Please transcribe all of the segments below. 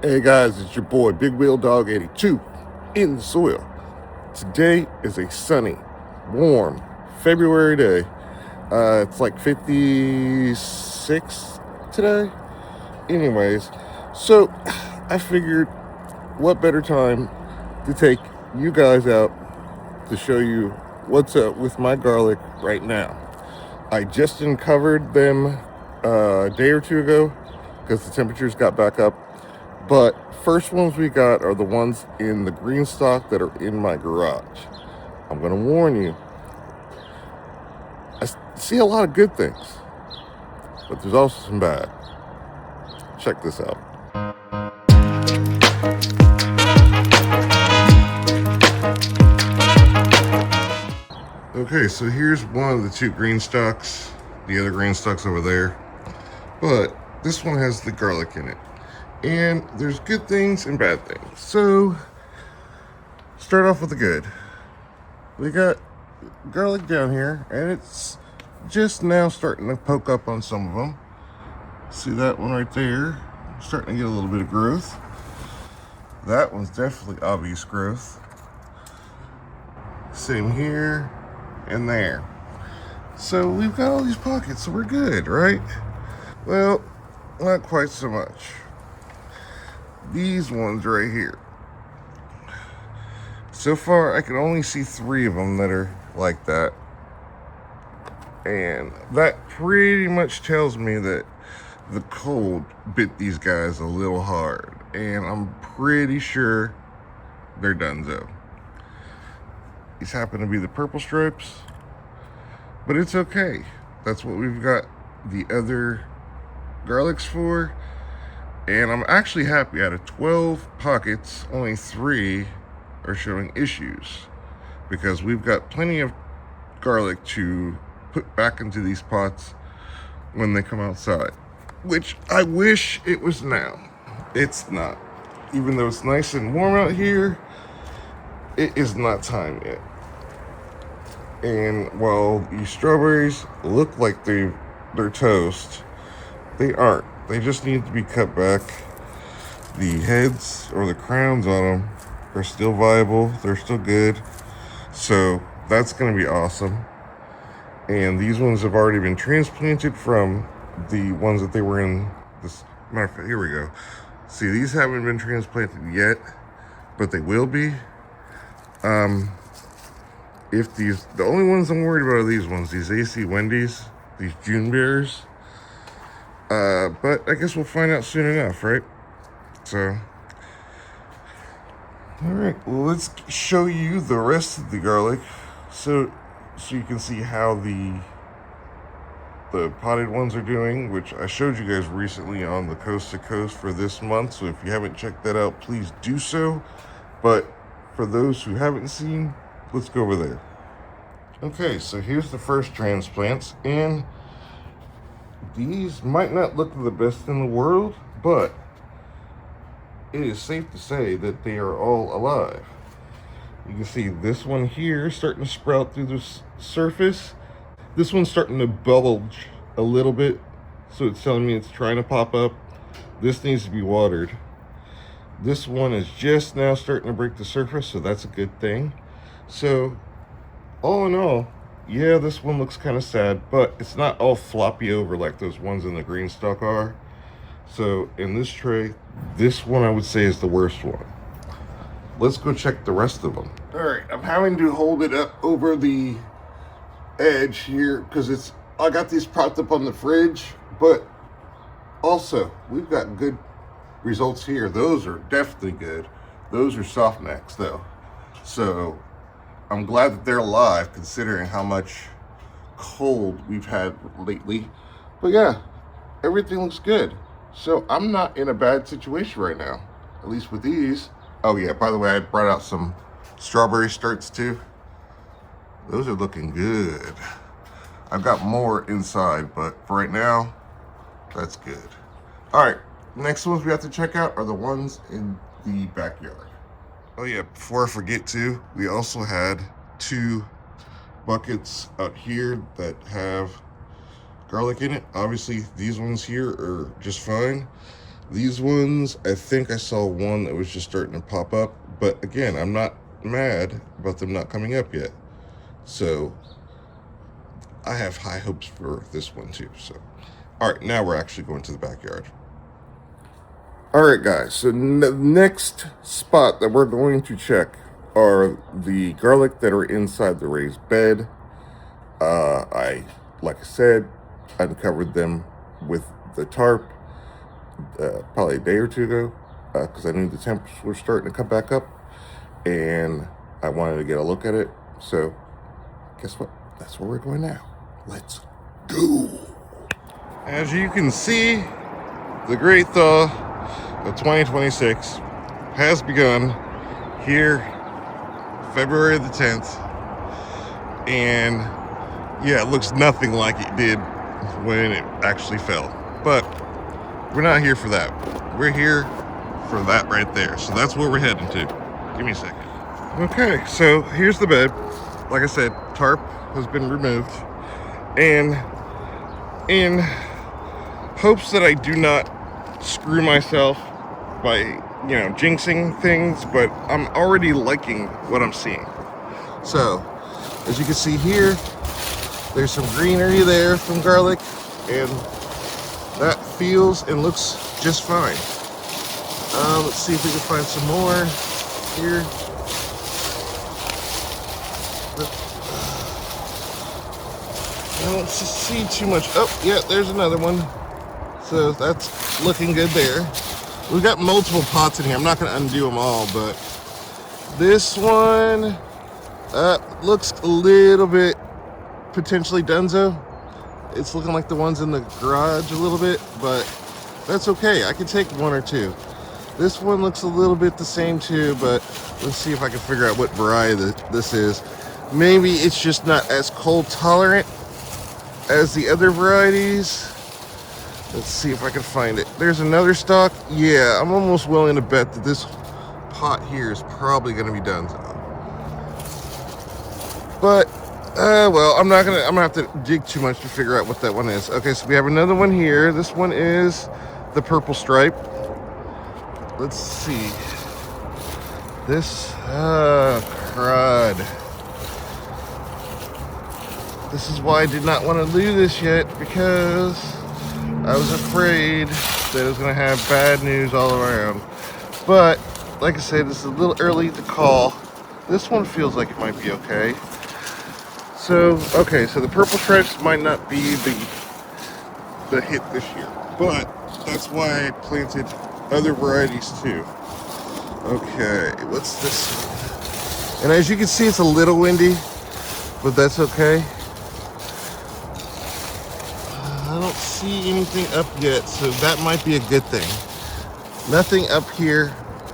Hey guys, it's your boy Big Wheel Dog 82 in the soil. Today is a sunny, warm February day. It's like 56 today. Anyways, so I figured what better time to take you guys out to show you what's up with my garlic right now. I just uncovered them a day or two ago because the temperatures got back up. But first ones we got are the ones in the GreenStalk that are in my garage. I'm going to warn you, I see a lot of good things, but there's also some bad. Check this out. Okay, so here's one of the two GreenStalks, the other GreenStalk's over there, but this one has the garlic in it. And there's good things and bad things. So, start off with the good. We got garlic down here, and it's just now starting to poke up on some of them. See that one right there? Starting to get a little bit of growth. That one's definitely obvious growth. Same here and there. So we've got all these pockets, so we're good, right? Well, not quite so much. These ones right here. So far, I can only see 3 of them that are like that. And that pretty much tells me that the cold bit these guys a little hard. And I'm pretty sure they're donezo. These happen to be the purple stripes. But it's okay. That's what we've got the other garlics for. And I'm actually happy. Out of 12 pockets, only 3 are showing issues, because we've got plenty of garlic to put back into these pots when they come outside, which I wish it was now. It's not. Even though it's nice and warm out here, it is not time yet. And while these strawberries look like they're toast, they aren't. They just need to be cut back. The heads or the crowns on them are still viable. They're still good. So that's going to be awesome. And these ones have already been transplanted from the ones that they were in. This matter of fact, here we go. See, these haven't been transplanted yet, but they will be. If these, the only ones I'm worried about are these ones, these AC Wendy's, these June bears. But I guess we'll find out soon enough, right? So, all right, well, let's show you the rest of the garlic, so you can see how the potted ones are doing, which I showed you guys recently on the Coast to Coast for this month. So if you haven't checked that out, please do so. But for those who haven't seen, let's go over there. Okay, so here's the first transplants, and these might not look the best in the world, but it is safe to say that they are all alive. You can see this one here starting to sprout through the surface. This one's starting to bulge a little bit, so it's telling me it's trying to pop up. This needs to be watered. This one is just now starting to break the surface, so that's a good thing. So all in all, yeah, this one looks kind of sad, but it's not all floppy over like those ones in the GreenStalk are. So in this tray, this one I would say is the worst one. Let's go check the rest of them. All right, I'm having to hold it up over the edge here because I got these propped up on the fridge, but also we've got good results here. Those are definitely good. Those are soft necks though. So I'm glad that they're alive considering how much cold we've had lately. But yeah, everything looks good. So I'm not in a bad situation right now, at least with these. Oh yeah, by the way, I brought out some strawberry starts too. Those are looking good. I've got more inside, but for right now, that's good. All right, next ones we have to check out are the ones in the backyard. Oh yeah, before I forget to, we also had 2 buckets out here that have garlic in it. Obviously, these ones here are just fine. These ones, I think I saw one that was just starting to pop up, but again, I'm not mad about them not coming up yet. So I have high hopes for this one too. So, all right, now we're actually going to the backyard. All right, guys, so next spot that we're going to check are the garlic that are inside the raised bed. Like I said, uncovered them with the tarp probably a day or two ago because I knew the temps were starting to come back up and I wanted to get a look at it. So guess what? That's where we're going now. Let's go. As you can see, the great thaw of 2026 has begun here February the 10th, and yeah, it looks nothing like it did when it actually fell, but we're not here for that. We're here for that right there. So that's where we're heading to. Give me a second. Okay, so here's the bed. Like I said, tarp has been removed, and in hopes that I do not screw myself by, you know, jinxing things, but I'm already liking what I'm seeing. So, as you can see here, there's some greenery there from garlic, and that feels and looks just fine. Let's see if we can find some more here. I don't see too much. Oh, yeah, there's another one. So that's looking good there. We've got multiple pots in here. I'm not going to undo them all, but this one looks a little bit potentially donezo. It's looking like the ones in the garage a little bit, but that's okay. I can take one or two. This one looks a little bit the same too, but let's see if I can figure out what variety this is. Maybe it's just not as cold tolerant as the other varieties. Let's see if I can find it. There's another stock. Yeah, I'm almost willing to bet that this pot here is probably going to be donezo. But well, I'm gonna have to dig too much to figure out what that one is. Okay, so we have another one here. This one is the purple stripe. Let's see. This, crud. This is why I did not want to do this yet, because I was afraid that it was going to have bad news all around. But, like I said, this is a little early to call. This one feels like it might be okay. So, okay, so the purple stripes might not be the hit this year, but that's why I planted other varieties too. Okay, what's this? And as you can see, it's a little windy, but that's okay. I don't see anything up yet, so that might be a good thing. Nothing up here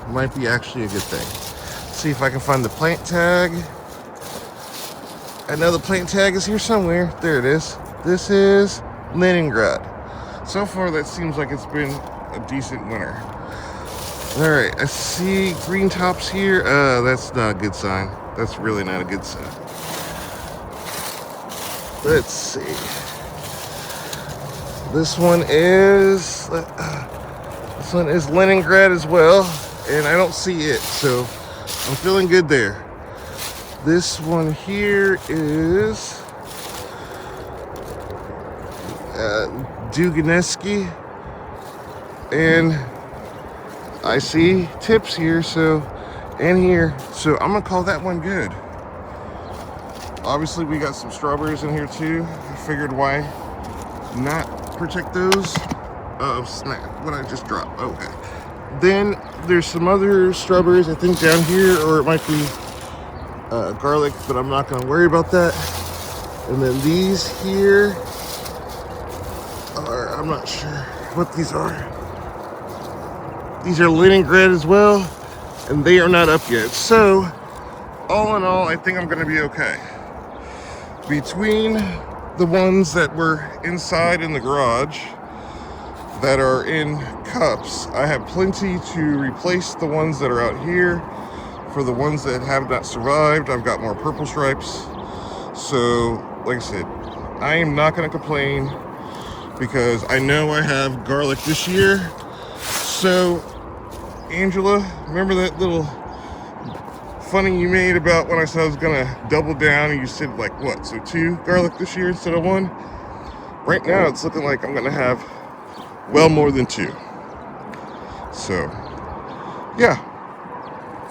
might be actually a good thing. Let's see if I can find the plant tag. I know the plant tag is here somewhere. There it is. This is Leningrad. So far, that seems like it's been a decent winter. All right, I see green tops here. That's not a good sign. That's really not a good sign. Let's see. This one is Leningrad as well, and I don't see it, so I'm feeling good there. This one here is Duganeski, and I see tips here, and here, so I'm gonna call that one good. Obviously, we got some strawberries in here too. I figured why not protect those. Oh snap! What I just dropped. Okay. Then there's some other strawberries I think down here, or it might be garlic, but I'm not going to worry about that. And then these here are, I'm not sure what these are. These are Leningrad as well, and they are not up yet. So, all in all, I think I'm going to be okay. Between the ones that were inside in the garage that are in cups, I have plenty to replace the ones that are out here. For the ones that have not survived, I've got more purple stripes. So, like I said, I am not going to complain because I know I have garlic this year. So, Angela, remember that little funny you made about when I said I was gonna double down and you said like what? So 2 garlic this year instead of 1? Right now it's looking like I'm gonna have well more than 2. So, yeah.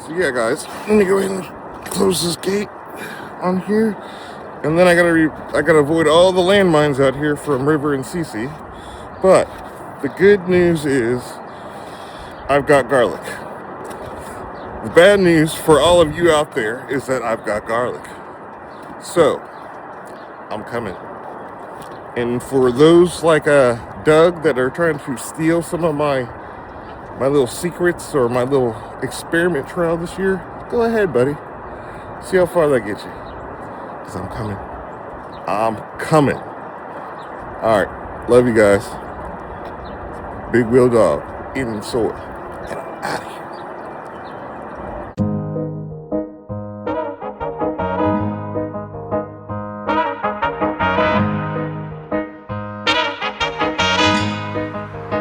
So yeah, guys, let me go ahead and close this gate on here, and then I gotta avoid all the landmines out here from River and Cece. But the good news is I've got garlic. The bad news for all of you out there is that I've got garlic. So I'm coming. And for those like Doug that are trying to steal some of my little secrets or my little experiment trail this year, go ahead, buddy. See how far that gets you. Because I'm coming. I'm coming. All right. Love you guys. Big Wheel Dog. In soy.